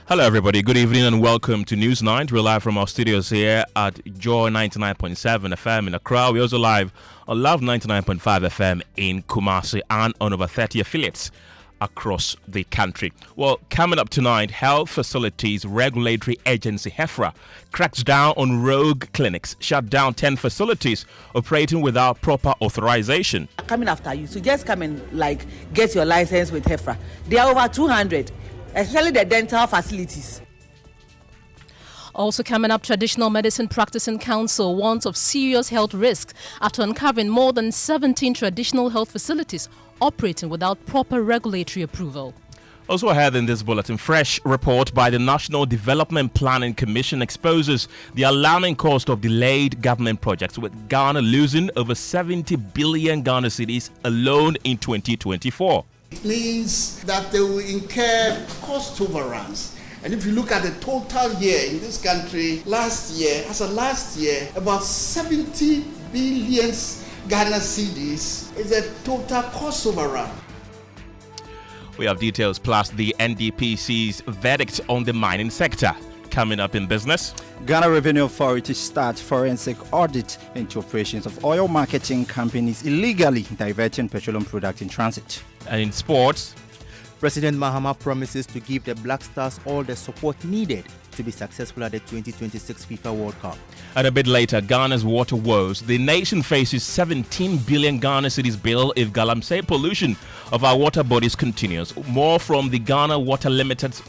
Hello, everybody. Good evening and welcome to News 9. We're live from our studios here at Joy 99.7 FM in Accra. We're also live on Love 99.5 FM in Kumasi and on over 30 affiliates across the country. Well, coming up tonight, Health Facilities Regulatory Agency HeFRA cracks down on rogue clinics, shut down 10 facilities operating without proper authorization. Coming after you, so just come and get your license with HeFRA. There are over 200. Especially the dental facilities. Also coming up, Traditional Medicine Practicing Council warns of serious health risks after uncovering more than 17 traditional health facilities operating without proper regulatory approval. Also ahead in this bulletin, fresh report by the National Development Planning Commission exposes the alarming cost of delayed government projects, with Ghana losing over 70 billion Ghana cedis alone in 2024. It means that they will incur cost overruns. And if you look at the total year in this country, last year, about 70 billion Ghana cedis is a total cost overrun. We have details plus the NDPC's verdict on the mining sector. Coming up in business, Ghana Revenue Authority starts forensic audit into operations of oil marketing companies illegally diverting petroleum products in transit. And in sports, President Mahama promises to give the Black Stars all the support needed to be successful at the 2026 FIFA World Cup. And a bit later, Ghana's water woes. The nation faces 17 billion Ghana cedis bill if Galamsey pollution of our water bodies continues. More from the Ghana Water Limited's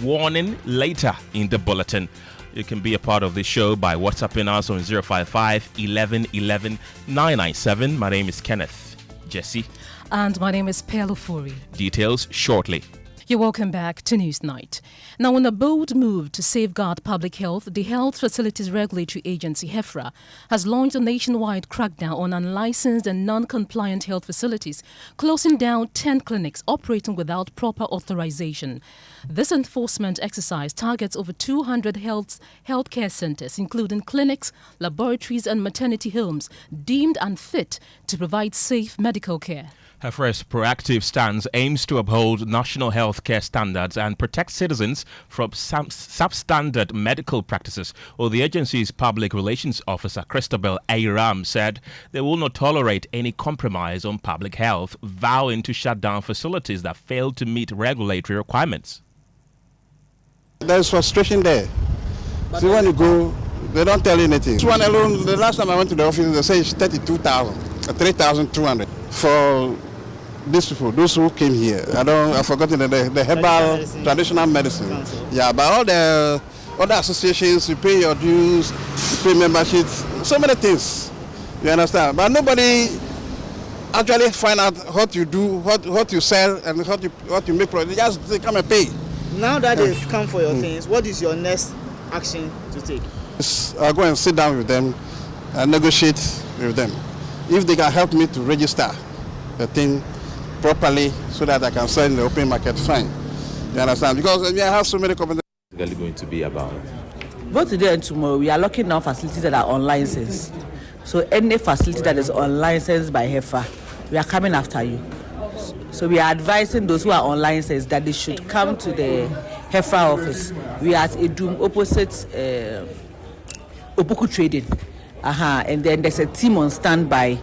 warning later in the bulletin. You can be a part of the show by WhatsApping us on 055 11 11 997. My name is Kenneth. Gyasi. And my name is Ofori. Details shortly. You're welcome back to News Night. Now, in a bold move to safeguard public health, the Health Facilities Regulatory Agency, HeFRA, has launched a nationwide crackdown on unlicensed and non-compliant health facilities, closing down 10 clinics operating without proper authorization. This enforcement exercise targets over 200 healthcare centers, including clinics, laboratories and maternity homes, deemed unfit to provide safe medical care. HeFRA's proactive stance aims to uphold national healthcare standards and protect citizens from substandard medical practices. Well, the agency's public relations officer, Christabel Ayram, said they will not tolerate any compromise on public health, vowing to shut down facilities that fail to meet regulatory requirements. There's frustration there. So when you go, they don't tell you anything. This one alone, the last time I went to the office, they say it's 32,000, 3,200 for these people, those who came here. I've forgotten the herbal traditional medicine. Yeah, but all the other associations, you pay your dues, you pay memberships, so many things. You understand? But nobody actually find out what you do, what you sell, and what you make. They just come and pay. Now that they've come for your things, what is your next action to take? I'll go and sit down with them and negotiate with them. If they can help me to register the thing properly so that I can sell in the open market, fine. You understand? Because I have so many companies. What's it going to be about? Both today and tomorrow, we are locking down facilities that are on license. So any facility that is on license by HeFRA, we are coming after you. So we are advising those who are on license that they should come to the HeFRA office. We are at Edum opposite Opoku Trading. And then there's a team on standby.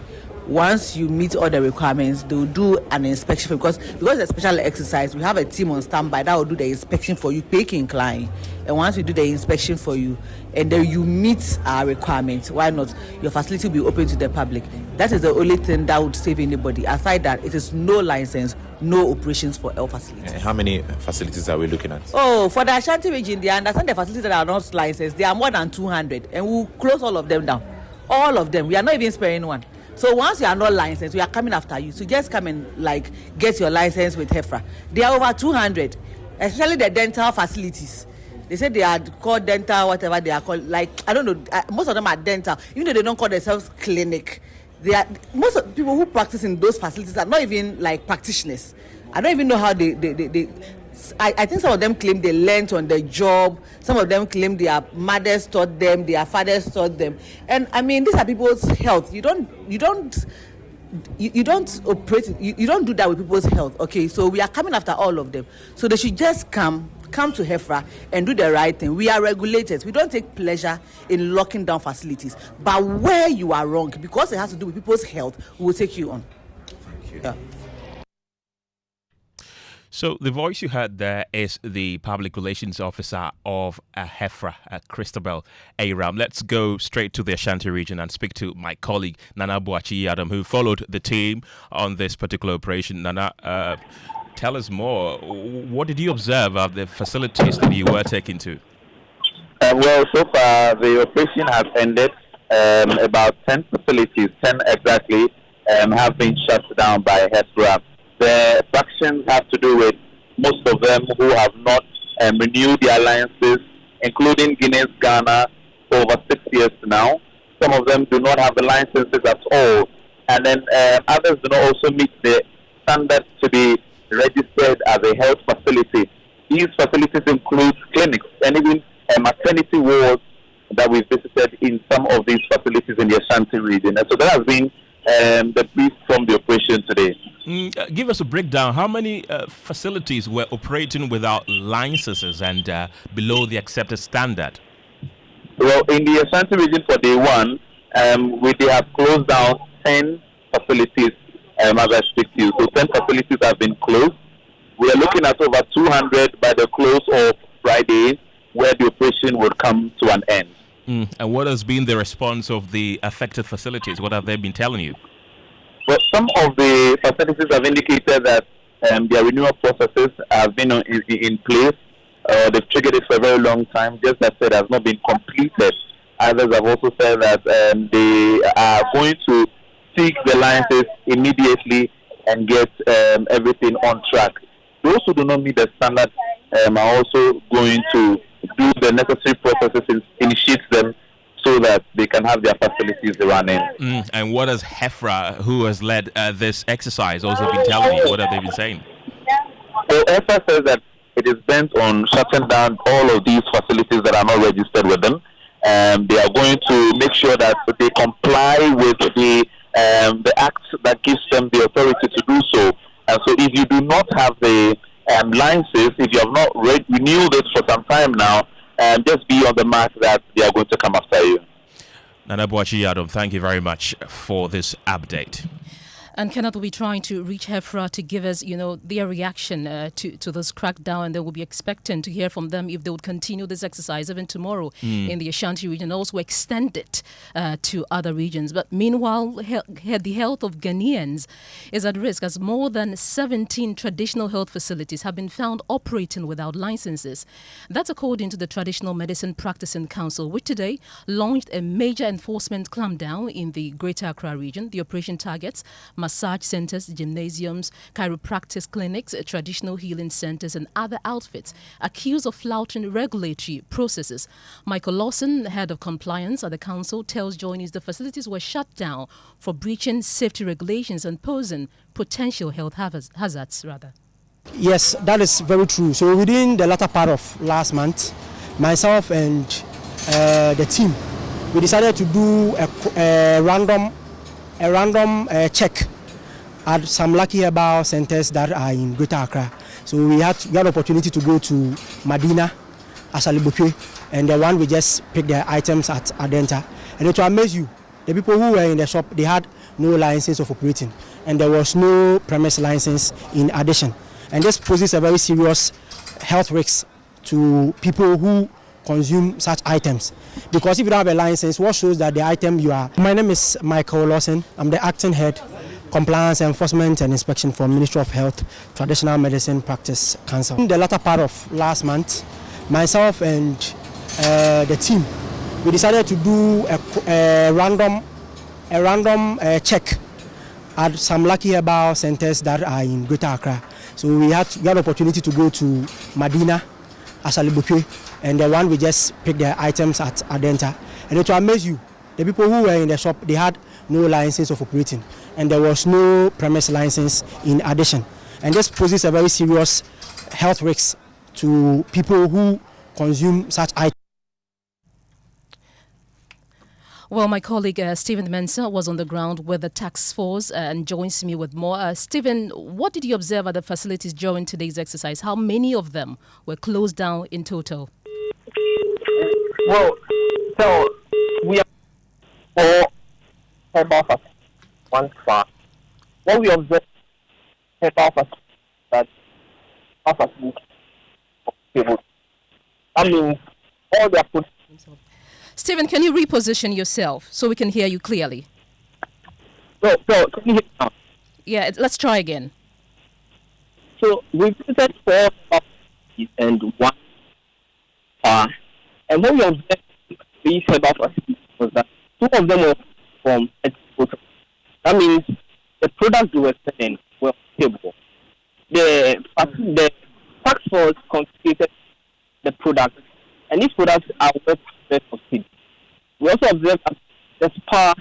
Once you meet all the requirements, they'll do an inspection because it's a special exercise. We have a team on standby that will do the inspection for you, pick and climb. And once we do the inspection for you, and then you meet our requirements, why not? Your facility will be open to the public. That is the only thing that would save anybody. Aside that, it is no license, no operations for health facilities. How many facilities are we looking at? Oh, for the Ashanti region, they understand the facilities that are not licensed. There are more than 200, and we'll close all of them down. All of them. We are not even sparing one. So once you are not licensed, we are coming after you. So just come and get your license with HeFRA. There are over 200, especially the dental facilities. They say they are called dental, whatever they are called. I don't know. Most of them are dental, even though they don't call themselves clinic. Most of the people who practice in those facilities are not even practitioners. I don't even know how they I think some of them claim they learned on the job. Some of them claim their mothers taught them, their fathers taught them. And I mean, these are people's health. You don't operate. You don't do that with people's health. Okay, so we are coming after all of them. So they should just come come to HeFRA and do the right thing. We are regulators. We don't take pleasure in locking down facilities. But where you are wrong, because it has to do with people's health, we will take you on. Thank you. Yeah. So the voice you heard there is the public relations officer of HeFRA, Christabel Aram. Let's go straight to the Ashanti region and speak to my colleague Nana Boachi Adam, who followed the team on this particular operation. Nana, tell us more. What did you observe of the facilities that you were taken to? Well, so far the operation has ended. About 10 facilities, 10 exactly, have been shut down by HeFRA. The fractions have to do with most of them who have not renewed their alliances, including Guinness, Ghana, for over 6 years now. Some of them do not have the licenses at all. And then others do not also meet the standards to be registered as a health facility. These facilities include clinics and even maternity wards that we've visited in some of these facilities in the Ashanti region. And so that has been the brief from the operation today. Give us a breakdown. How many facilities were operating without licenses and below the accepted standard? Well, in the Ashanti region for day one, they have closed down 10 facilities as I speak to you. So 10 facilities have been closed. We are looking at over 200 by the close of Friday, where the operation would come to an end. And what has been the response of the affected facilities? What have they been telling you? Well, some of the facilities have indicated that their renewal processes have been in place. They've triggered it for a very long time. Just as said, has not been completed. Others have also said that they are going to seek the licenses immediately and get everything on track. Those who do not meet the standard are also going to do the necessary processes, initiate them so that they can have their facilities running. And what has HeFRA, who has led this exercise, also been telling you? What have they been saying? Well, HeFRA says that it is bent on shutting down all of these facilities that are not registered with them. They are going to make sure that they comply with the act that gives them the authority to do so. And so if you do not have the licenses, if you have not renewed it for some time now, just be on the mark that they are going to come after you. Nana Boachi Adam, thank you very much for this update. And Kenneth will be trying to reach HeFRA to give us, their reaction to this crackdown, and they will be expecting to hear from them if they would continue this exercise even tomorrow in the Ashanti region, and also extend it to other regions. But meanwhile, the health of Ghanaians is at risk, as more than 17 traditional health facilities have been found operating without licenses. That's according to the Traditional Medicine Practicing Council, which today launched a major enforcement clampdown in the Greater Accra region. The operation targets massage centers, gymnasiums, chiropractic clinics, traditional healing centers, and other outfits accused of flouting regulatory processes. Michael Lawson, head of compliance at the council, tells Joy News the facilities were shut down for breaching safety regulations and posing potential health hazards. Yes, that is very true. So within the latter part of last month, myself and the team, we decided to do a random check at some lucky herbal centers that are in Greater Accra. So we had opportunity to go to Madina, Asalibukwe, and the one we just picked the items at Adenta. And it will amaze you, the people who were in the shop, they had no license of operating, and there was no premise license in addition. And this poses a very serious health risk to people who consume such items, because if you don't have a license, what shows that the item you are. My name is Michael Lawson. I'm the acting head, compliance, enforcement and inspection for Ministry of Health, Traditional Medicine Practice Council. In the latter part of last month, myself and the team, we decided to do a random check at some lucky herbal centers that are in Greater Accra. So we had opportunity to go to Madina, Asalibukwe, and the one we just picked the items at Adenta. And it will amaze you, the people who were in the shop, they had no license of operating, and there was no premise license in addition. And this poses a very serious health risk to people who consume such items. Well, my colleague Stephen Mensah was on the ground with the task force and joins me with more. Stephen, what did you observe at the facilities during today's exercise? How many of them were closed down in total? Well, so we have 4 herbal facilities, 1 spa. What we observed herbal facilities that facilities table. That means all their food. Stephen, can you reposition yourself so we can hear you clearly? So can you hear me now? Yeah, let's try again. So we visited 4 facilities and 1 spa. And what we observed these herbal facilities was that 2 of them were from export. That means the products they were selling were stable. The tax force confiscated the products, and these products are well prepared for sale. We also observed that the spa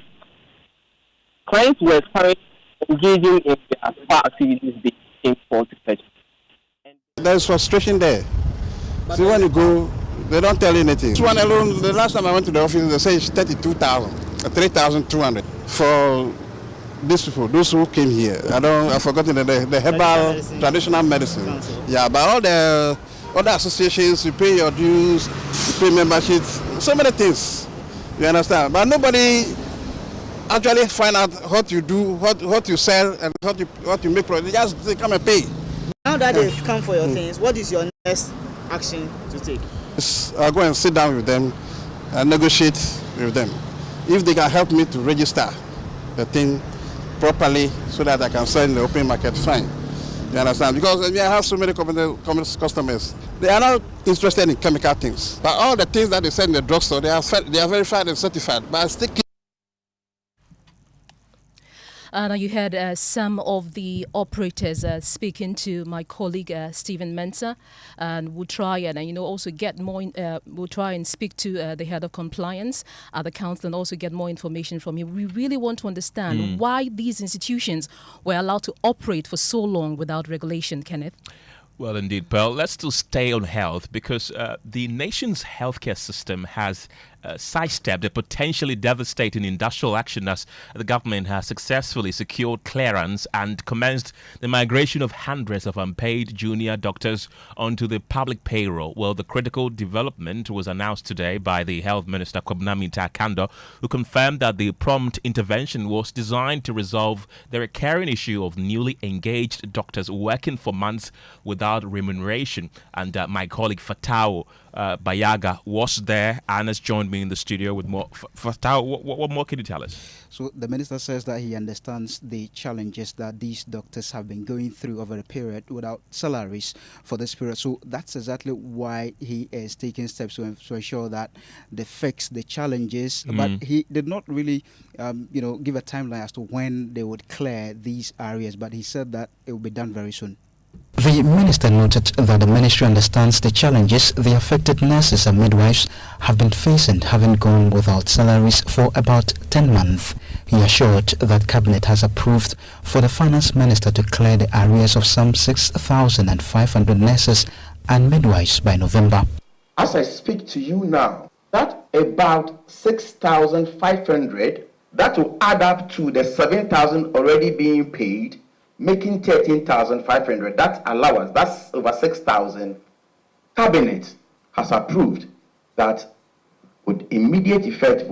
clients were currently engaging in their spa activities they came for to purchase. There's frustration there. See, when you go, they don't tell you anything. This one alone, the last time I went to the office, they say it's 32,000, 3,200 for these people, those who came here. I've forgotten the herbal traditional medicine. Yeah, but all the other associations, you pay your dues, you pay memberships, so many things. You understand? But nobody actually find out what you do, what you sell, and what you make. They just come and pay. Now that they've come for your things, what is your next action to take? I'll go and sit down with them and negotiate with them. If they can help me to register the thing properly so that I can sell in the open market, fine. You understand? Because I have so many customers. They are not interested in chemical things. But all the things that they sell in the drugstore, they are verified and certified. But I still keep. Now you heard some of the operators speaking to my colleague Stephen Mensah, and we'll try and also get more. We'll try and speak to the head of compliance at the council and also get more information from him. We really want to understand why these institutions were allowed to operate for so long without regulation, Kenneth. Well, indeed, Pearl. Let's still stay on health because the nation's healthcare system has sidestepped a potentially devastating industrial action as the government has successfully secured clearance and commenced the migration of hundreds of unpaid junior doctors onto the public payroll. Well, the critical development was announced today by the Health Minister, Kwabena Takando, who confirmed that the prompt intervention was designed to resolve the recurring issue of newly engaged doctors working for months without remuneration. And my colleague Fatao Bayaga was there and has joined me in the studio with more. Fatao, what more can you tell us? So the minister says that he understands the challenges that these doctors have been going through over a period without salaries for this period. So that's exactly why he is taking steps to ensure that they fix the challenges. But he did not really, give a timeline as to when they would clear these areas. But he said that it will be done very soon. The minister noted that the ministry understands the challenges the affected nurses and midwives have been facing, having gone without salaries for about 10 months. He assured that Cabinet has approved for the finance minister to clear the arrears of some 6,500 nurses and midwives by November. As I speak to you now, that about 6,500, that will add up to the 7,000 already being paid, making 13,500. That allowance, that's over 6,000. Cabinet has approved that with immediate effect,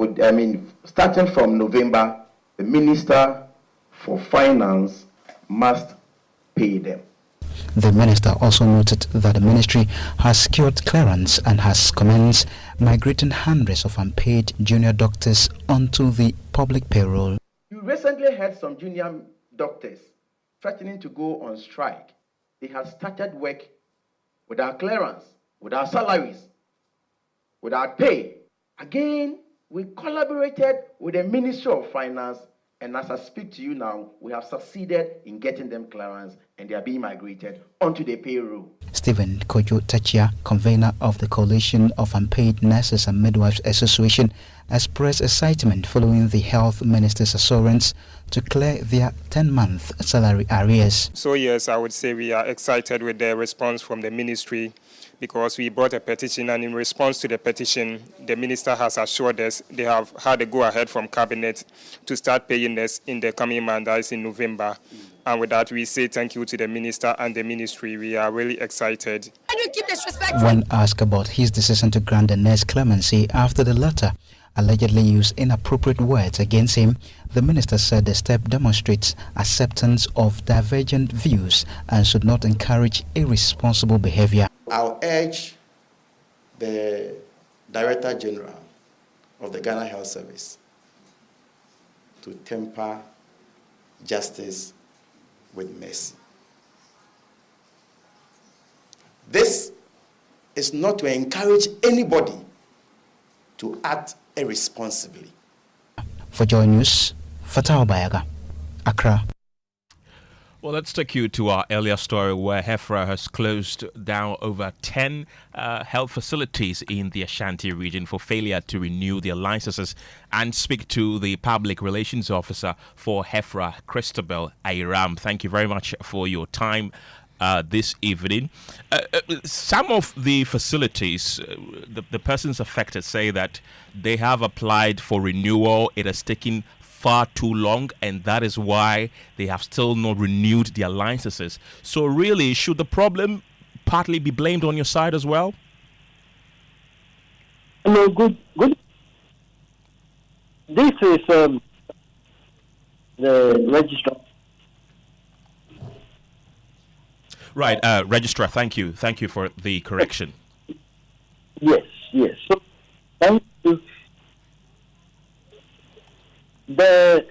starting from November, the Minister for Finance must pay them. The minister also noted that the ministry has secured clearance and has commenced migrating hundreds of unpaid junior doctors onto the public payroll. You recently had some junior doctors threatening to go on strike. They have started work without clearance, without salaries, without pay. Again, we collaborated with the Ministry of Finance, and as I speak to you now, we have succeeded in getting them clearance and they are being migrated onto the payroll. Stephen Kojo Tachia, convener of the Coalition of Unpaid Nurses and Midwives Association, expressed excitement following the health minister's assurance to clear their 10-month salary arrears. So yes, I would say we are excited with the response from the ministry because we brought a petition, and in response to the petition, the minister has assured us they have had a go-ahead from Cabinet to start paying us in the coming month, that is in November. And with that, we say thank you to the minister and the ministry. We are really excited. When asked about his decision to grant the nurse clemency after the latter allegedly used inappropriate words against him, the minister said the step demonstrates acceptance of divergent views and should not encourage irresponsible behavior. I'll urge the Director General of the Ghana Health Service to temper justice with mercy. This is not to encourage anybody to act irresponsibly. For Joy News, Fatah Bayaga, Accra. Well, let's take you to our earlier story where HeFRA has closed down over 10 health facilities in the Ashanti region for failure to renew their licenses, and speak to the public relations officer for HeFRA, Christabel Airam. Thank you very much for your time this evening. Some of the facilities, the persons affected say that they have applied for renewal. It has taken far too long, and that is why they have still not renewed their licenses. So really, should the problem partly be blamed on your side as well? No, good. This is the registrar. Right, Registrar, thank you. Thank you for the correction. Yes. So, thank you. The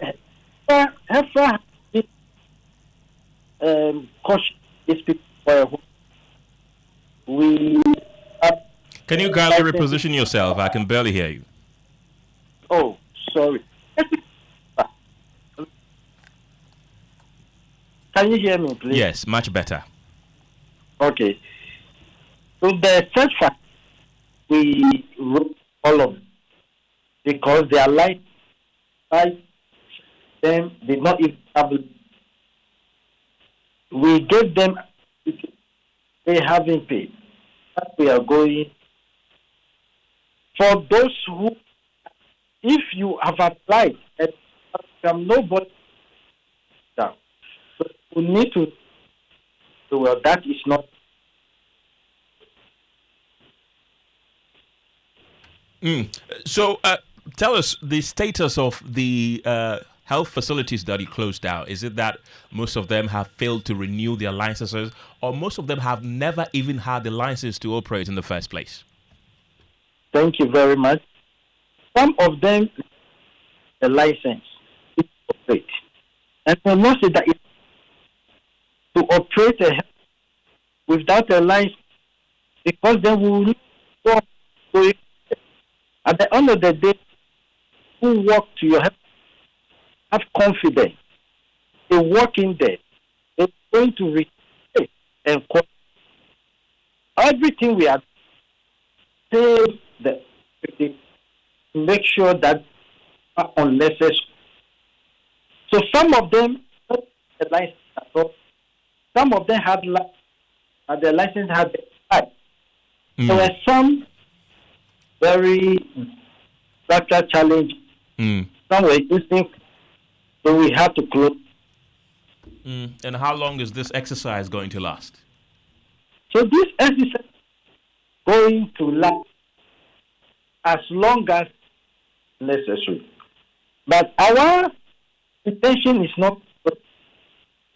HeFRA caution is people we. Can you kindly reposition yourself? I can barely hear you. Oh, sorry. Can you hear me, please? Yes, much better. Okay. So the first fact, we wrote all of them because they are like them did not even have. We gave them, they haven't paid. But we are going for those who, if you have applied and from nobody down, so we need to. Well, that is not. So, tell us the status of the health facilities that you closed down. Is it that most of them have failed to renew their licenses, or most of them have never even had the license to operate in the first place? Thank you very much. Some of them, the license to operate, and for most of that, to operate without a license, because they will not go. At the end of the day, who work to your help have confidence. They work in there. They're going to retain and everything we have saved the make sure that are unnecessary. So some of them not the license at all. Some of them had the license had been applied. There were some very structural challenges. Some were existing, so we had to close. And how long is this exercise going to last? So this exercise is going to last as long as necessary. But our intention is not,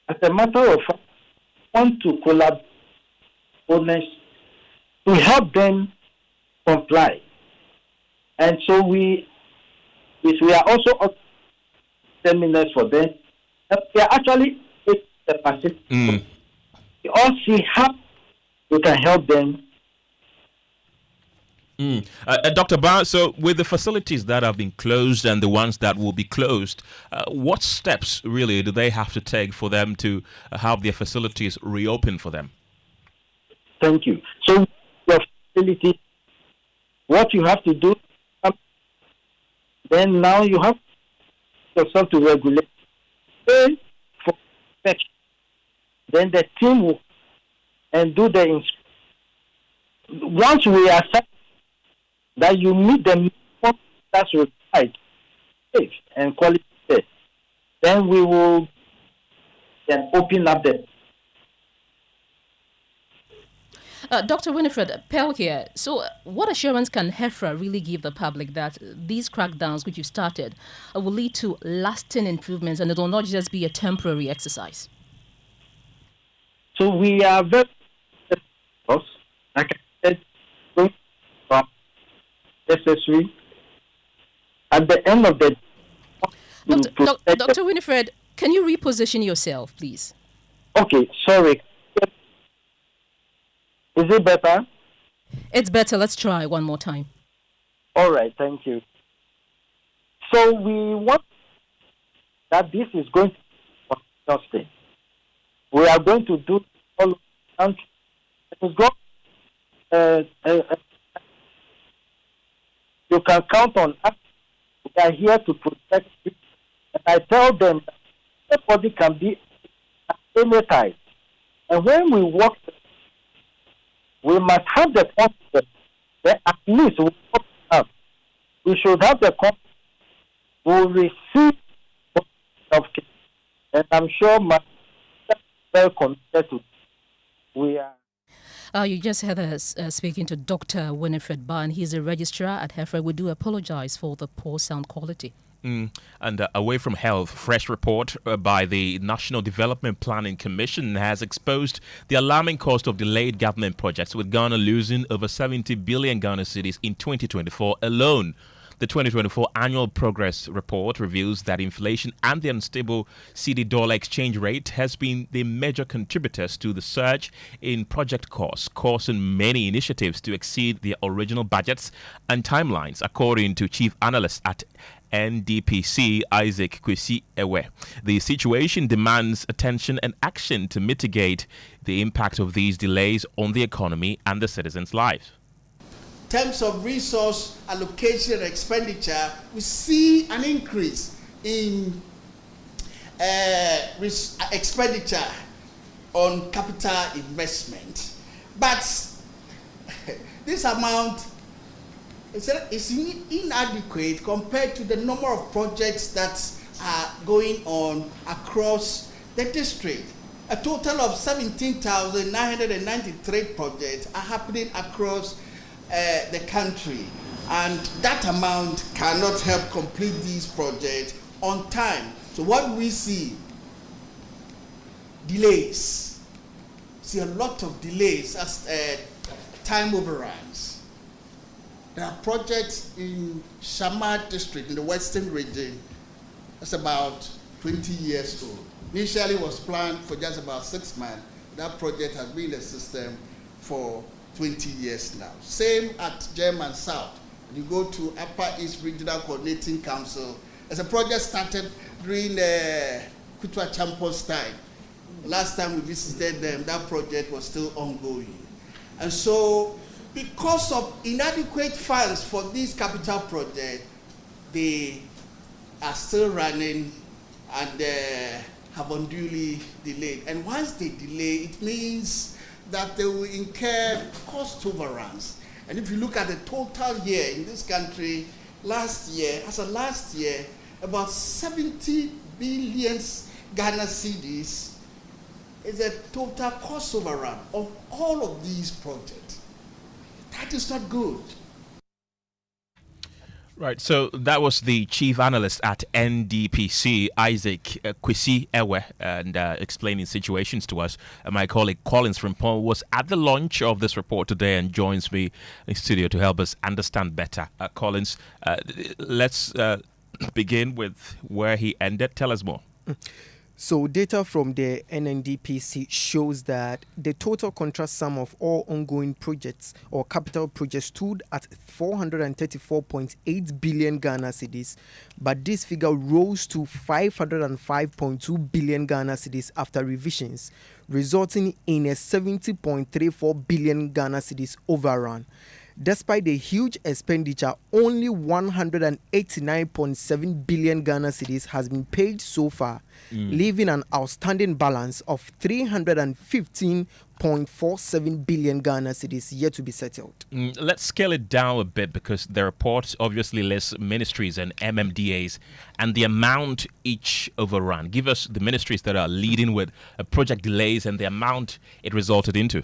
as a matter of fact, want to collaborate to help them comply. And so we are also seminars for them. We are actually the facility. We all see how we can help them. Dr. Ba, so with the facilities that have been closed and the ones that will be closed, what steps really do they have to take for them to have their facilities reopen for them? Thank you. So your facility, what you have to do, then now you have yourself to regulate for inspection. Then the team will and do the inspection. once we accept that you meet the minimum that's required, safe and quality, then we will then open up the. Dr. Winifred, Pell here. So, what assurance can HeFRA really give the public that these crackdowns, which you've started, will lead to lasting improvements and it will not just be a temporary exercise? So, we are very, like I said, going from necessary. At the end of the day, Dr. Winifred, can you reposition yourself, please? Okay, sorry. Is it better? It's better. Let's try one more time. All right, thank you. So we want that this is going to be consistent. We are going to do all and it's going, you can count on us. We are here to protect you. And I tell them that everybody can be at any time. And when we work, we must have the confidence that at least we should have the confidence we will receive of care. And I'm sure my very committed to we are. You just heard us speaking to Dr. Winifred Ban. He's a registrar at HeFRA. We do apologize for the poor sound quality. And away from health, fresh report by the National Development Planning Commission has exposed the alarming cost of delayed government projects, with Ghana losing over 70 billion Ghana cedis in 2024 alone. The 2024 annual progress report reveals that inflation and the unstable cedi-dollar exchange rate has been the major contributors to the surge in project costs, causing many initiatives to exceed their original budgets and timelines, according to Chief Analyst at NDPC Isaac Kwesi Ewe. The situation demands attention and action to mitigate the impact of these delays on the economy and the citizens' lives. In terms of resource allocation and expenditure, we see an increase in expenditure on capital investment. But this amount is inadequate compared to the number of projects that are going on across the district. A total of 17,993 projects are happening across the country, and that amount cannot help complete these projects on time. So what we see, delays. See a lot of delays as time overruns. There are projects in Shama district in the western region that's about 20 years old. Initially was planned for just about 6 months. That project has been in the system for 20 years now. Same at German South. You go to Upper East Regional Coordinating Council. As a project started during Kutwa Champions time. Last time we visited them, that project was still ongoing. And so, because of inadequate funds for these capital projects, they are still running and have unduly delayed. And once they delay, it means that they will incur cost overruns. And if you look at the total year in this country, last year, about 70 billion Ghana cedis is a total cost overrun of all of these projects. That is not good. Right, so that was the chief analyst at NDPC, Isaac Kwesi Ewe, and explaining situations to us. My colleague Collins from Paul was at the launch of this report today and joins me in studio to help us understand better. Collins, let's begin with where he ended. Tell us more. So data from the NNDPC shows that the total contract sum of all ongoing projects or capital projects stood at 434.8 billion Ghana cedis, but this figure rose to 505.2 billion Ghana cedis after revisions, resulting in a 70.34 billion Ghana cedis overrun. Despite the huge expenditure, only 189.7 billion Ghana cedis has been paid so far, leaving an outstanding balance of 315 3.47 billion Ghana cedis yet to be settled. Let's scale it down a bit, because the report obviously lists ministries and MMDAs and the amount each overrun. Give us the ministries that are leading with project delays and the amount it resulted into.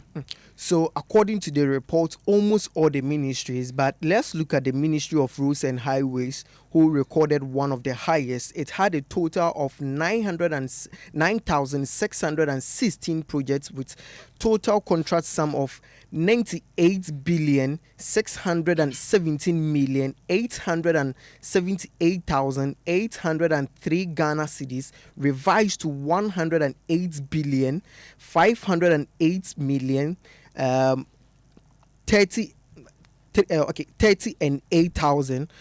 So, according to the report, almost all the ministries, but let's look at the Ministry of Roads and Highways, who recorded one of the highest. It had a total of 9,616 projects with total contract sum of 98,617,878,803 Ghana cedis, revised to 108,508,000,030 and 8,000.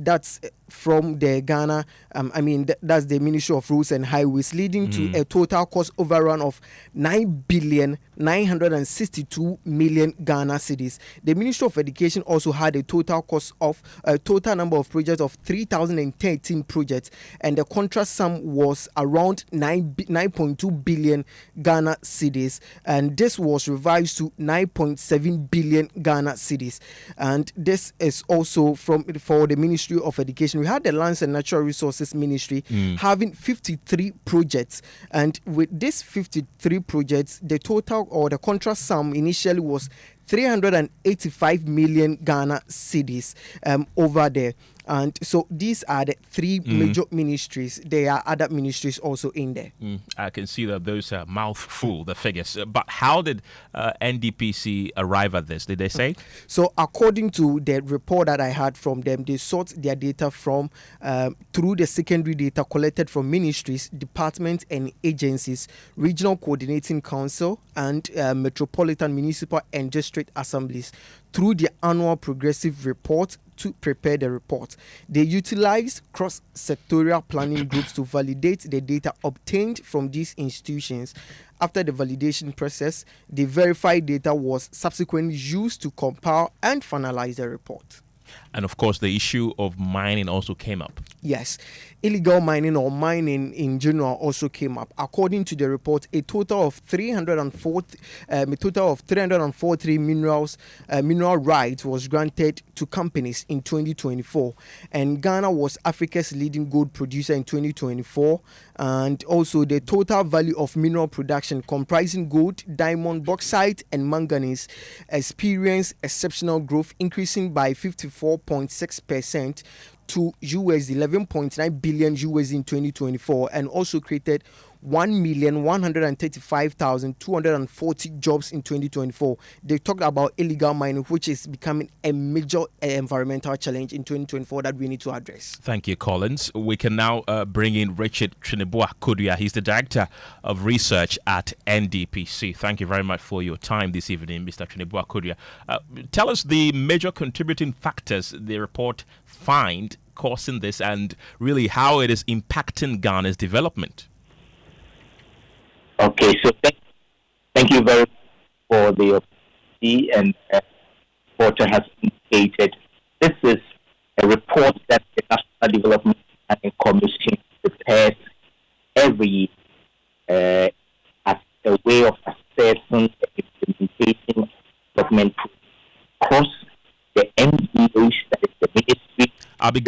That's from the Ghana, that's the Ministry of Roads and Highways, leading to a total cost overrun of 9,962,000,000 Ghana cedis. The Ministry of Education also had a total number of projects of 3,013 projects, and the contract sum was around 9.2 billion Ghana cedis, and this was revised to 9.7 billion Ghana cedis. And this is also for the Ministry of Education. We had the Lands and Natural Resources Ministry having 53 projects, and with these 53 projects, the total or the contract sum initially was 385 million Ghana cedis over there. And so these are the three major ministries. There are other ministries also in there. I can see that those are mouthful, the figures. But how did NDPC arrive at this? Did they say? So according to the report that I had from them, they sought their data from through the secondary data collected from ministries, departments and agencies, regional coordinating council and metropolitan, municipal and district assemblies through the annual progressive report to prepare the report. They utilize cross-sectorial planning groups to validate the data obtained from these institutions. After the validation process, the verified data was subsequently used to compile and finalize the report. And of course, the issue of mining also came up. Yes, illegal mining or mining in general also came up. According to the report, a total of 343 mineral rights was granted to companies in 2024, and Ghana was Africa's leading gold producer in 2024. And also, the total value of mineral production comprising gold, diamond, bauxite, and manganese experienced exceptional growth, increasing by 54.6% to US $11.9 billion US in 2024, and also created 1,135,240 jobs in 2024. They talked about illegal mining, which is becoming a major environmental challenge in 2024 that we need to address. Thank you, Collins. We can now bring in Richard Chinebua-Kodua. He's the Director of Research at NDPC. Thank you very much for your time this evening, Mr. Chinebua-Kodua. Tell us the major contributing factors the report find causing this, and really how it is impacting Ghana's development. Okay, so thank you very much for the opportunity, and reporter has indicated this is a report that the National Development Planning Commission prepares every year as a way of assessing the implementation of development across the NGOs, that is the ministry. I'll be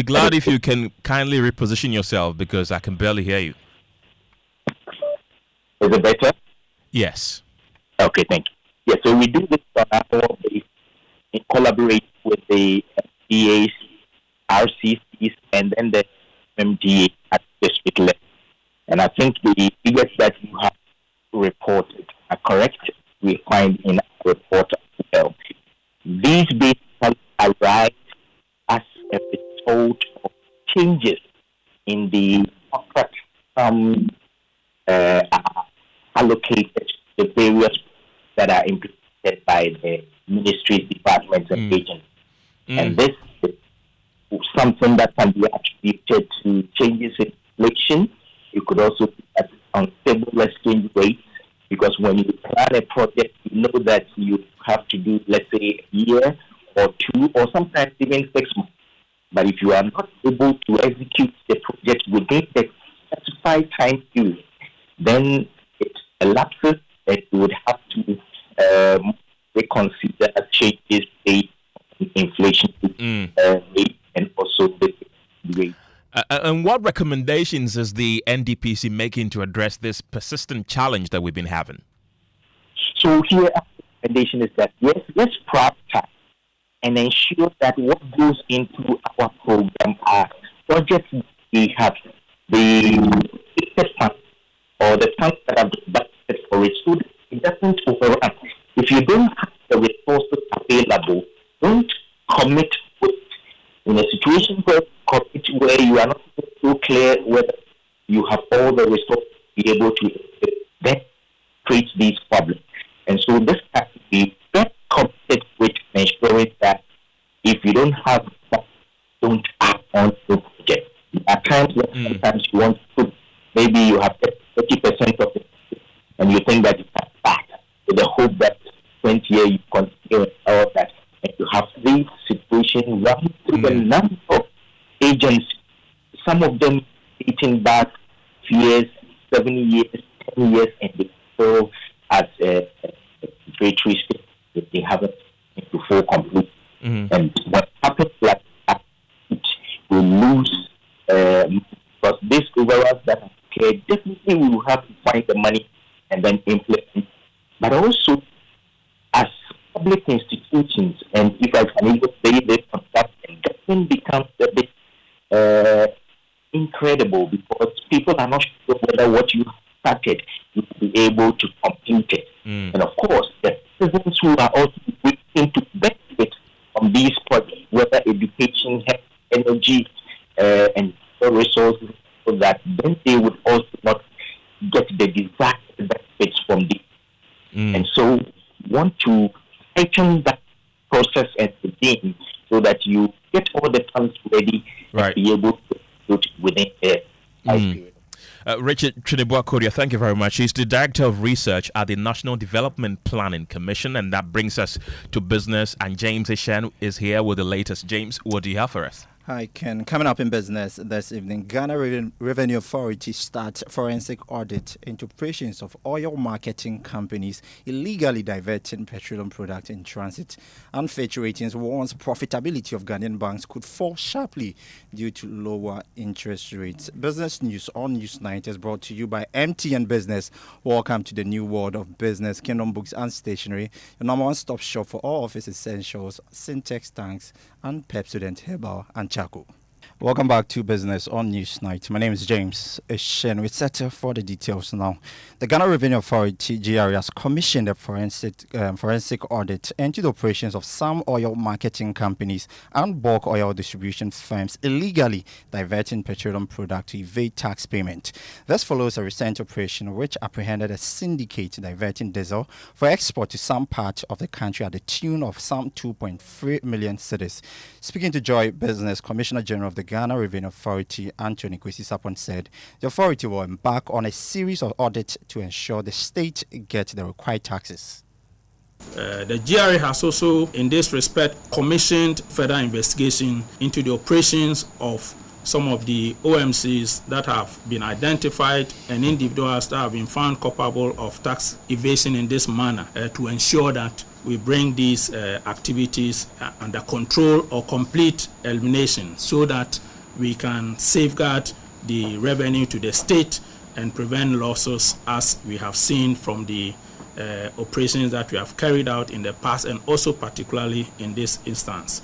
glad if you can kindly reposition yourself, because I can barely hear you. Is it better? Yes. Okay, thank you. Yeah, so we do this on an annual basis in collaboration with the DAs, RCCs, and then the MDA at the district level. And I think the figures that you have reported are correct. We find in our report as well. These basically arise as a result of changes in the contract allocated to the various that are implemented by the ministries, departments, and agencies. And this is something that can be attributed to changes in inflation. You could also see that unstable exchange rates, because when you plan a project, you know that you have to do, let's say, a year or two, or sometimes even 6 months. But if you are not able to execute the project within the specified time period, then it elapses it would have to reconsider changes based on inflation rate and also the rate. And what recommendations is the NDPC making to address this persistent challenge that we've been having? So here, our recommendation is that yes, let's prioritize and ensure that what goes into our program are projects we have the funds or the funds that have been budgeted for it, so that it doesn't overrun. If you don't have the resources available, don't commit with in a situation where you are not so clear whether you have all the resources to be able to then create these problems. And so this has to be very committed with ensuring that if you don't have, don't act on the project. At times, sometimes you want to, maybe you have 30% of it, and you think that you can start with the hope that 20 years you continue all that, and you have this situation running through the number of agencies, some of them dating back years, 7 years, 10 years, and they still as a regulatory state, they haven't into full complete. And what happens like that, it will lose because this overruns that okay, definitely we will have to find the money and then implement. But also, as public institutions, and if I can even say this on that, government becomes a bit incredible because people are not sure whether what you started you will be able to complete it. And of course, the citizens who are also waiting to benefit from these projects, whether education, health, energy, and resources, so that then they would also not get the desired benefits from this. And so want to tighten that process and the game so that you get all the funds ready and be able to do it within a time period. Richard Chinibwa-Kodia, thank you very much. He's the Director of Research at the National Development Planning Commission, and that brings us to business. And James Ishen is here with the latest. James, what do you have for us? Hi, Ken. Coming up in business this evening, Ghana Revenue Authority starts forensic audit into operations of oil marketing companies illegally diverting petroleum products in transit. And Fitch Ratings warns profitability of Ghanaian banks could fall sharply due to lower interest rates. Business news on Newsnight is brought to you by MTN Business. Welcome to the new world of business. Kingdom Books and Stationery, your number one stop shop for all office essentials, Syntex tanks, and Pepsodent Herbal and Charcoal. Welcome back to Business on Newsnight. My name is James Ishen. We settle for the details now. The Ghana Revenue Authority, GRA, has commissioned a forensic audit into the operations of some oil marketing companies and bulk oil distribution firms illegally diverting petroleum products to evade tax payment. This follows a recent operation which apprehended a syndicate diverting diesel for export to some part of the country at the tune of some 2.3 million cedis. Speaking to Joy Business, Commissioner General of the Ghana Revenue Authority, Anthony Kwesi-Sapon, said the authority will embark on a series of audits to ensure the state gets the required taxes. The GRA has also, in this respect, commissioned further investigation into the operations of some of the OMCs that have been identified and individuals that have been found culpable of tax evasion in this manner to ensure that we bring these activities under control or complete elimination so that we can safeguard the revenue to the state and prevent losses as we have seen from the operations that we have carried out in the past and also particularly in this instance.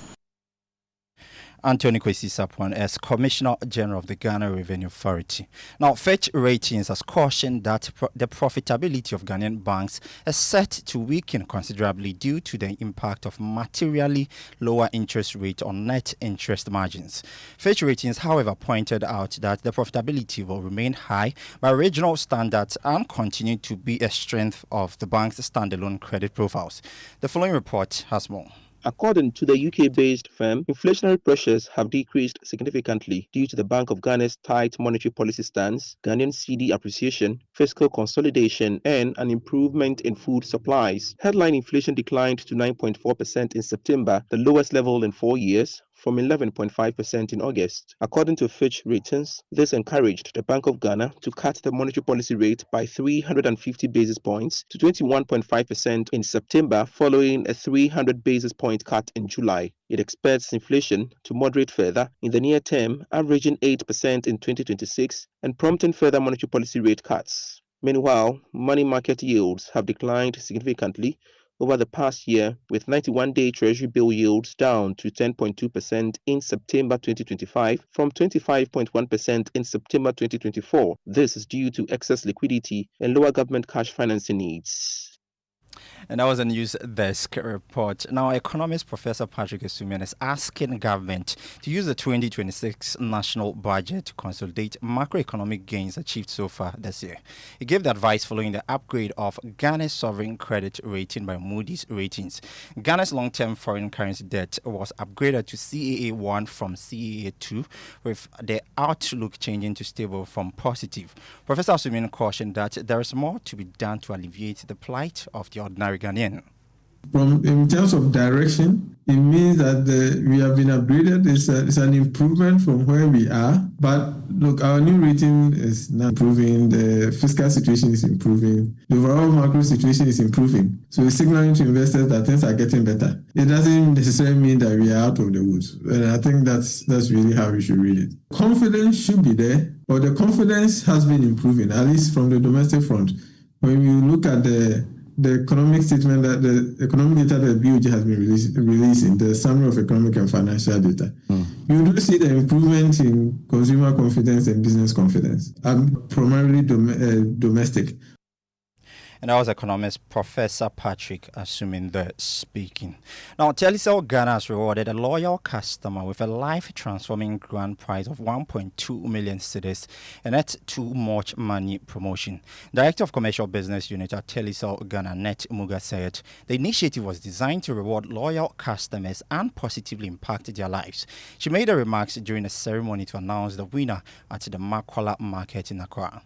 Anthony Kwesi-Sapon as Commissioner General of the Ghana Revenue Authority. Now, Fitch Ratings has cautioned that the profitability of Ghanaian banks is set to weaken considerably due to the impact of materially lower interest rate on net interest margins. Fitch Ratings, however, pointed out that the profitability will remain high by regional standards and continue to be a strength of the bank's standalone credit profiles. The following report has more. According to the UK-based firm, inflationary pressures have decreased significantly due to the Bank of Ghana's tight monetary policy stance, Ghanaian cedi appreciation, fiscal consolidation, and an improvement in food supplies. Headline inflation declined to 9.4% in September, the lowest level in 4 years, from 11.5% in August. According to Fitch Ratings, this encouraged the Bank of Ghana to cut the monetary policy rate by 350 basis points to 21.5% in September, following a 300 basis point cut in July. It expects inflation to moderate further in the near term, averaging 8% in 2026 and prompting further monetary policy rate cuts. Meanwhile, money market yields have declined significantly over the past year, with 91-day Treasury bill yields down to 10.2% in September 2025 from 25.1% in September 2024. This is due to excess liquidity and lower government cash financing needs. And that was a news desk report. Now, economist Professor Patrick Asumian is asking government to use the 2026 national budget to consolidate macroeconomic gains achieved so far this year. He gave the advice following the upgrade of Ghana's sovereign credit rating by Moody's Ratings. Ghana's long-term foreign currency debt was upgraded to CAA1 from CAA2, with the outlook changing to stable from positive. Professor Asumian cautioned that there is more to be done to alleviate the plight of the ordinary Ghanaian. In terms of direction, it means that we have been upgraded. It's an improvement from where we are. But look, our new rating is not improving. The fiscal situation is improving. The overall macro situation is improving. So it's signaling to investors that things are getting better. It doesn't necessarily mean that we are out of the woods. And I think that's really how we should read it. Confidence should be there, but the confidence has been improving, at least from the domestic front. When you look at the economic statement, that the economic data that BOG has been releasing, the summary of economic and financial data, you do see the improvement in consumer confidence and business confidence, primarily domestic. And that was economist Professor Patrick Asumian there speaking. Now, Telecel Ghana has rewarded a loyal customer with a life-transforming grand prize of 1.2 million cedis, and that's too much money promotion. Director of Commercial Business Unit at Telecel Ghana, Net Muga, said the initiative was designed to reward loyal customers and positively impact their lives. She made the remarks during a ceremony to announce the winner at the Makola Market in Accra.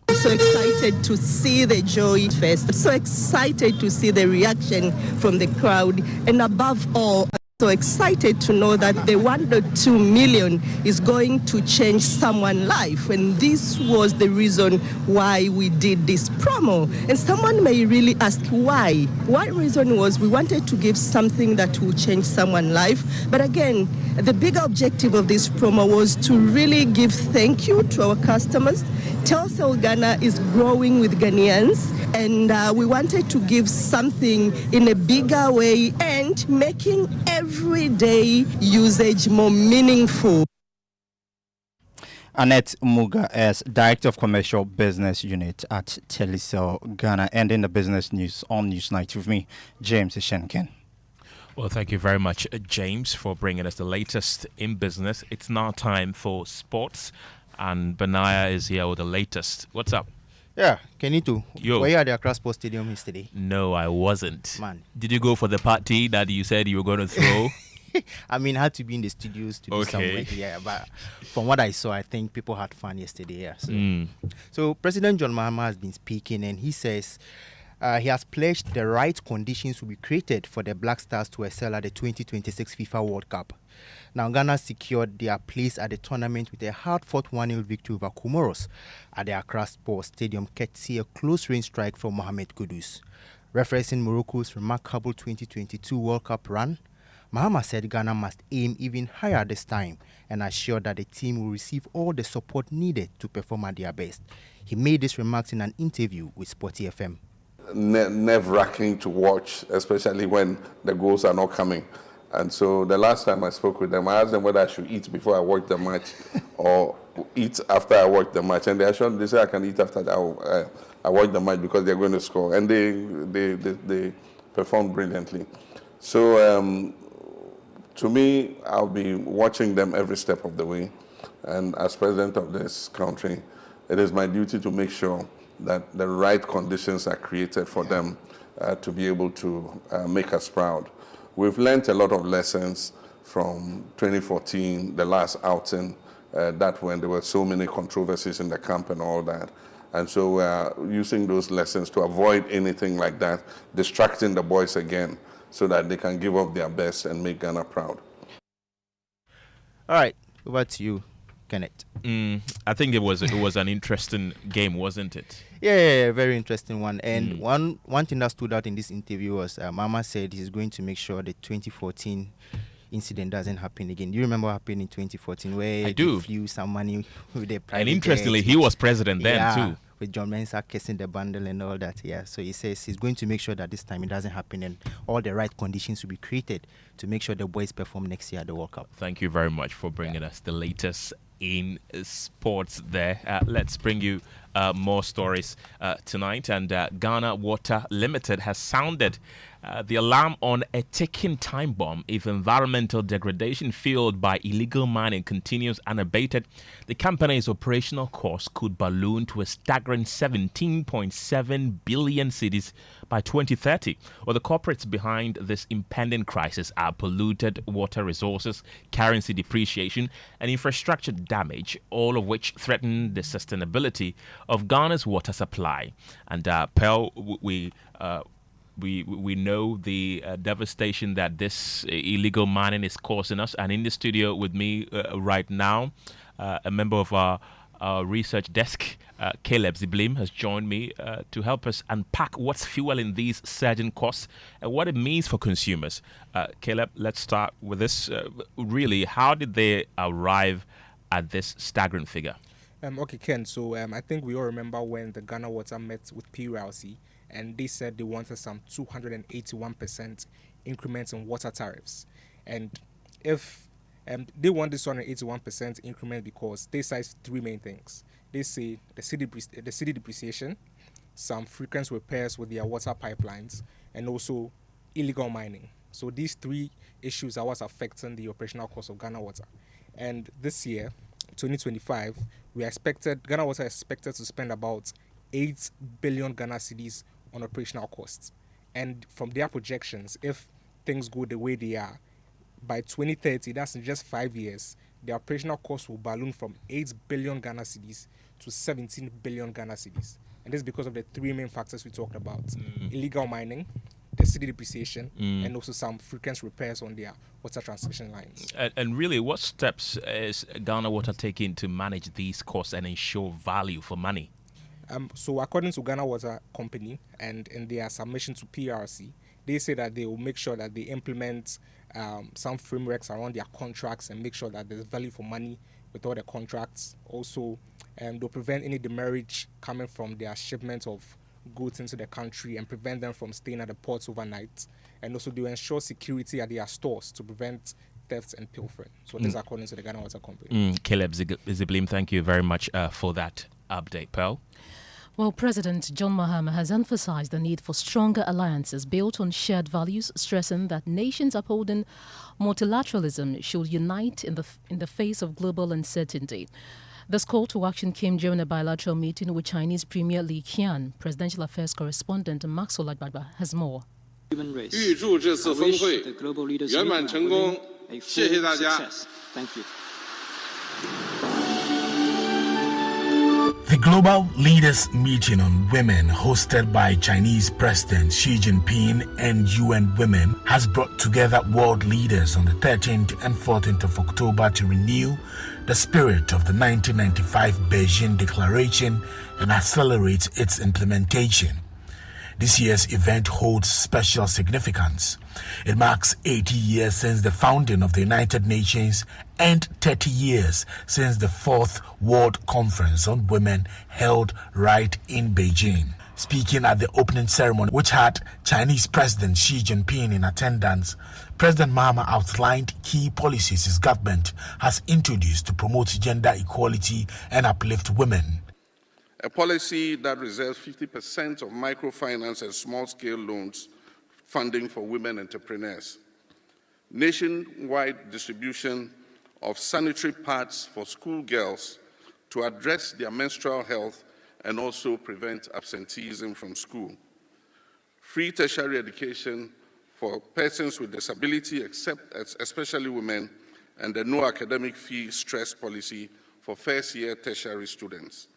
So excited to see the joy fest, so excited to see the reaction from the crowd, and above all, so excited to know that the 1.2 million is going to change someone's life, and this was the reason why we did this promo. And someone may really ask why. One reason was we wanted to give something that will change someone's life, but again, the bigger objective of this promo was to really give thank you to our customers. Telecel Ghana is growing with Ghanaians, and we wanted to give something in a bigger way and making everyday usage more meaningful. Annette Muga as Director of Commercial Business Unit at Telecel Ghana, and in the business news on Newsnight with me, James Shenken. Well, thank you very much, James, for bringing us the latest in business. It's now time for sports. And Benaya is here with the latest. What's up? Yeah, Kenito. Yo. Were you at the Accra Sports Stadium yesterday? No, I wasn't. Man. Did you go for the party that you said you were going to throw? I mean, I had to be in the studios to do some work. Yeah, but from what I saw, I think people had fun yesterday. Yeah. So President John Mahama has been speaking, and he says he has pledged the right conditions will be created for the Black Stars to excel at the 2026 FIFA World Cup. Now, Ghana secured their place at the tournament with a hard-fought 1-0 victory over Comoros at the Accra Sports Stadium, courtesy a close-range strike from Mohamed Kudus. Referencing Morocco's remarkable 2022 World Cup run, Mahama said Ghana must aim even higher this time and assured that the team will receive all the support needed to perform at their best. He made these remarks in an interview with Sporty FM. Nerve-wracking to watch, especially when the goals are not coming. And so the last time I spoke with them, I asked them whether I should eat before I watch the match or eat after I watch the match. And they said I can eat after I watch the match because they're going to score. And they performed brilliantly. So to me, I'll be watching them every step of the way. And as president of this country, it is my duty to make sure that the right conditions are created for them to be able to make us proud. We've learned a lot of lessons from 2014, the last outing, that when there were so many controversies in the camp and all that. And so we're using those lessons to avoid anything like that, distracting the boys again so that they can give up their best and make Ghana proud. All right, over to you, Kenneth. I think it was an interesting game, wasn't it? Yeah, very interesting one. And one thing that stood out in this interview was Mahama said he's going to make sure the 2014 incident doesn't happen again. Do you remember what happened in 2014 where they flew some money with their private And interestingly, he was president then too. With John Mensah kissing the bundle and all that. Yeah, so he says he's going to make sure that this time it doesn't happen and all the right conditions will be created to make sure the boys perform next year at the World Cup. Thank you very much for bringing us the latest in sports there. Let's bring you more stories tonight. And Ghana Water Limited has sounded the alarm on a ticking time bomb. If environmental degradation fueled by illegal mining continues unabated, the company's operational cost could balloon to a staggering 17.7 billion cedis by 2030. Well, the corporates behind this impending crisis are polluted water resources, currency depreciation, and infrastructure damage, all of which threaten the sustainability of Ghana's water supply. And Pearl, we know the devastation that this illegal mining is causing us. And in the studio with me right now, a member of our research desk, Caleb Ziblim, has joined me to help us unpack what's fueling these surging costs and what it means for consumers. Caleb, let's start with this. Really, how did they arrive at this staggering figure? Okay, Ken, so I think we all remember when the Ghana Water met with PULC, and they said they wanted some 281% increments in water tariffs. And if they want this 281% increment because they cite three main things. They say the city depreciation, some frequent repairs with their water pipelines, and also illegal mining. So these three issues are what's affecting the operational cost of Ghana Water. And this year, 2025, Ghana Water is expected to spend about 8 billion Ghana cedis on operational costs. And from their projections, if things go the way they are, by 2030, that's in just 5 years, the operational cost will balloon from 8 billion Ghana cedis to 17 billion Ghana cedis. And this is because of the three main factors we talked about. Illegal mining, the city depreciation, and also some frequent repairs on their water transmission lines. And really, what steps is Ghana Water taking to manage these costs and ensure value for money? So according to Ghana Water Company and in their submission to PRC, they say that they will make sure that they implement some frameworks around their contracts and make sure that there's value for money with all the contracts. Also, they'll prevent any demurrage coming from their shipment of goods into the country and prevent them from staying at the ports overnight. And also, they will ensure security at their stores to prevent thefts and pilfering. So this is according to the Ghana Water Company. Caleb Ziblim, thank you very much for that update, Pearl. Well, President John Mahama has emphasized the need for stronger alliances built on shared values, stressing that nations upholding multilateralism should unite in the face of global uncertainty. This call to action came during a bilateral meeting with Chinese Premier Li Qian. Presidential Affairs correspondent Maxwell Agbagba has more. Human race. I wish the global leaders meeting a full success. Thank you. The Global Leaders Meeting on Women, hosted by Chinese President Xi Jinping and UN Women, has brought together world leaders on the 13th and 14th of October to renew the spirit of the 1995 Beijing Declaration and accelerate its implementation. This year's event holds special significance. It marks 80 years since the founding of the United Nations and 30 years since the 4th World Conference on Women held right in Beijing. Speaking at the opening ceremony, which had Chinese President Xi Jinping in attendance, President Mahama outlined key policies his government has introduced to promote gender equality and uplift women. A policy that reserves 50% of microfinance and small-scale loans funding for women entrepreneurs. Nationwide distribution of sanitary pads for schoolgirls to address their menstrual health and also prevent absenteeism from school. Free tertiary education for persons with disability, especially women, and the no academic fee stress policy for first-year tertiary students.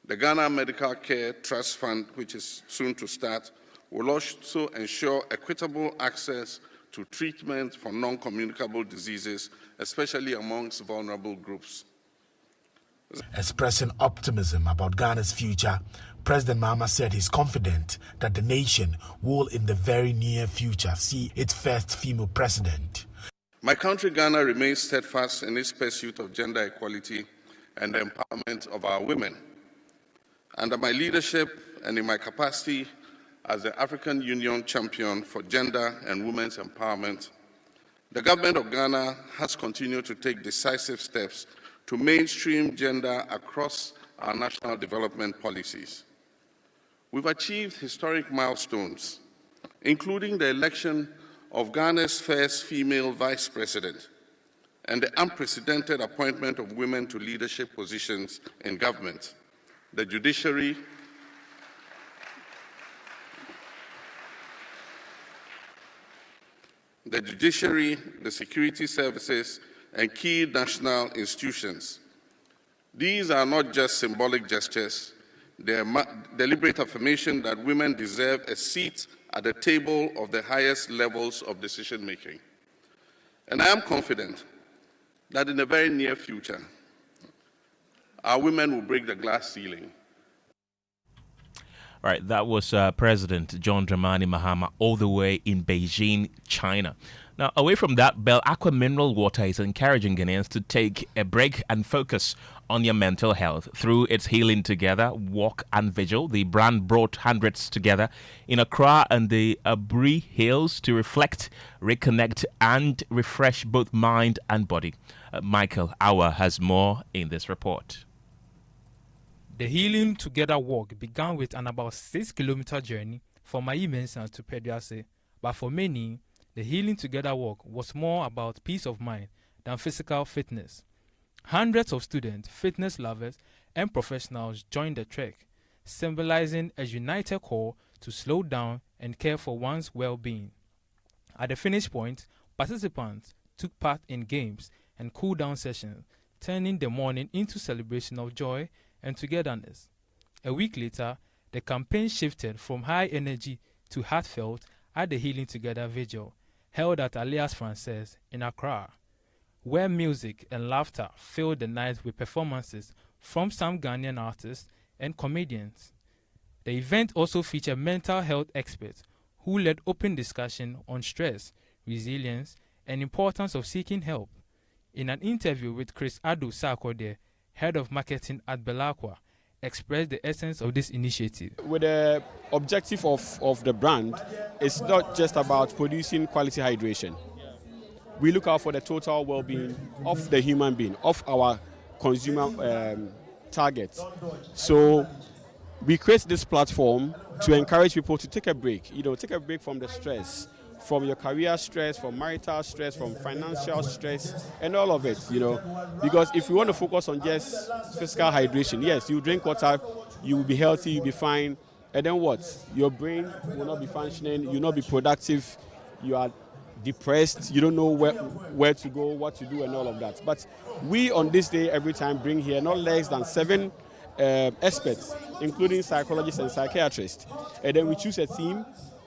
The Ghana Medical Care Trust Fund, which is soon to start, will also ensure equitable access to treatment for non-communicable diseases, especially amongst vulnerable groups. Expressing optimism about Ghana's future, President Mahama said he's confident that the nation will in the very near future see its first female president. My country, Ghana, remains steadfast in its pursuit of gender equality and the empowerment of our women. Under my leadership and in my capacity as the African Union champion for gender and women's empowerment, the government of Ghana has continued to take decisive steps to mainstream gender across our national development policies. We've achieved historic milestones, including the election of Ghana's first female vice president and the unprecedented appointment of women to leadership positions in government, the judiciary, the security services, and key national institutions. These are not just symbolic gestures, they are deliberate affirmation that women deserve a seat at the table of the highest levels of decision-making. And I am confident that in the very near future, our women will break the glass ceiling. All right, that was President John Mahama all the way in Beijing, China. Now, away from that, Bell Aqua Mineral Water is encouraging Ghanaians to take a break and focus on your mental health. Through its Healing Together walk and vigil, the brand brought hundreds together in Accra and the Aburi Hills to reflect, reconnect, and refresh both mind and body. Michael Awa has more in this report. The Healing Together walk began with an about 6-kilometer journey from Mayi Mensah to Peduase, but for many, the Healing Together walk was more about peace of mind than physical fitness. Hundreds of students, fitness lovers, and professionals joined the trek, symbolizing a united call to slow down and care for one's well-being. At the finish point, participants took part in games and cool-down sessions, turning the morning into celebration of joy and togetherness. A week later, the campaign shifted from high energy to heartfelt at the Healing Together Vigil, held at Alias Francaise in Accra, where music and laughter filled the night with performances from some Ghanaian artists and comedians. The event also featured mental health experts who led open discussion on stress, resilience, and importance of seeking help. In an interview with Chris Adu Sarkodie, head of marketing at Belacqua, expressed the essence of this initiative. With the objective of the brand, it's not just about producing quality hydration. We look out for the total well-being of the human being, of our consumer targets. So we create this platform to encourage people to take a break, take a break from the stress, from your career stress, from marital stress, from financial stress, and all of it, because if you want to focus on just physical hydration, yes, you drink water, you will be healthy, you'll be fine, and then what? Your brain will not be functioning, you'll not be productive, you are depressed, you don't know where to go, what to do, and all of that. But we on this day every time bring here not less than 7 experts, including psychologists and psychiatrists, and then we choose a theme.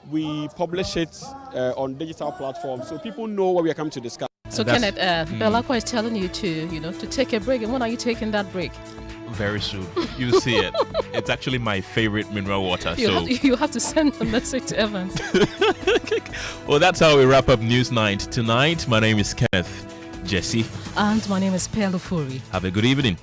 We publish it on digital platforms so people know what we are coming to discuss. So Kenneth, Belacqua is telling you to take a break. And when are you taking that break? Very soon. You'll see it. It's actually my favorite mineral water. You have to send a message to Evans. Well, that's how we wrap up News Night tonight. My name is Kenneth, Gyasi. And my name is Ofori. Have a good evening.